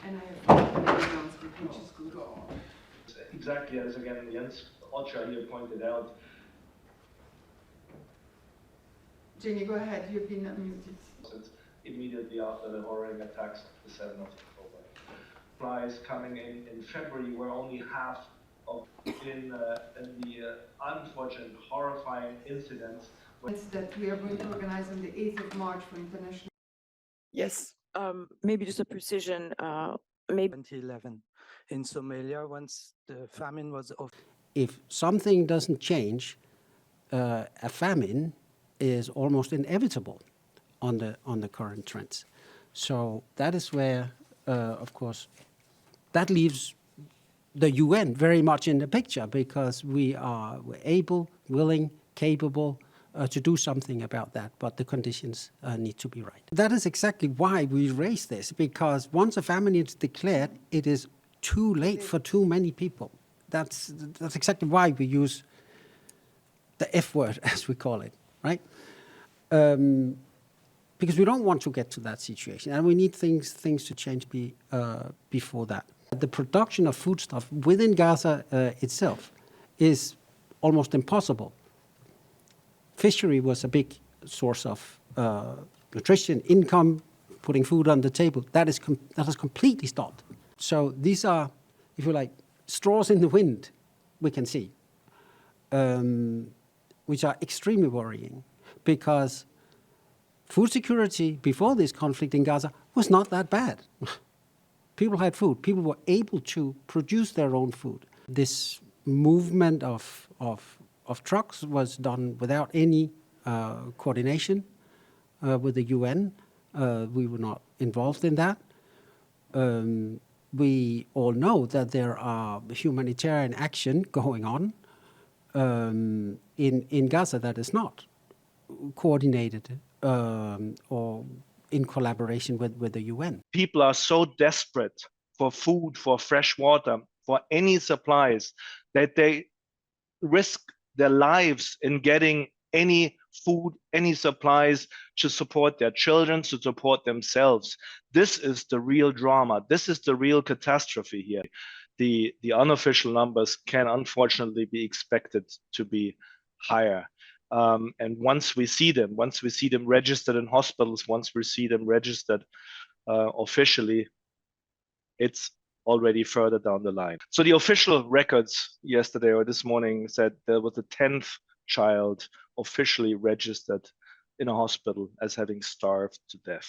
And I have announcement which is good. Exactly as again Jens OCHA here pointed out. Jenny, go ahead. You've been unmuted. Immediately after the horrific attacks of the 7th of October. Supplies coming in February were only half of in the unfortunate, horrifying incidents. That we are going to organize on the 8th of March for international. Yes, maybe just a precision. Maybe 2011 in Somalia, once the famine was off. If something doesn't change, a famine is almost inevitable on the current trends. So that is where, of course, that leaves the UN very much in the picture, because we're able, willing, capable to do something about that, but the conditions need to be right. That is exactly why we raise this, because once a famine is declared, it is too late for too many people. That's exactly why we use the F word, as we call it, right? Because we don't want to get to that situation, and we need things to change before that. The production of foodstuff within Gaza itself is almost impossible. Fishery was a big source of nutrition, income, putting food on the table. That has completely stopped. So these are, if you like, straws in the wind, we can see, which are extremely worrying, because food security before this conflict in Gaza was not that bad. People had food. People were able to produce their own food. This movement of trucks was done without any coordination with the UN. We were not involved in that. We all know that there are humanitarian action going on in Gaza that is not coordinated or in collaboration with the UN. People are so desperate for food, for fresh water, for any supplies, that they risk their lives in getting any food, any supplies to support their children, to support themselves. This is the real drama. This is the real catastrophe here. The unofficial numbers can unfortunately be expected to be higher. And once we see them registered in hospitals, once we see them registered officially, it's already further down the line. So the official records yesterday or this morning said there was a 10th child officially registered in a hospital as having starved to death.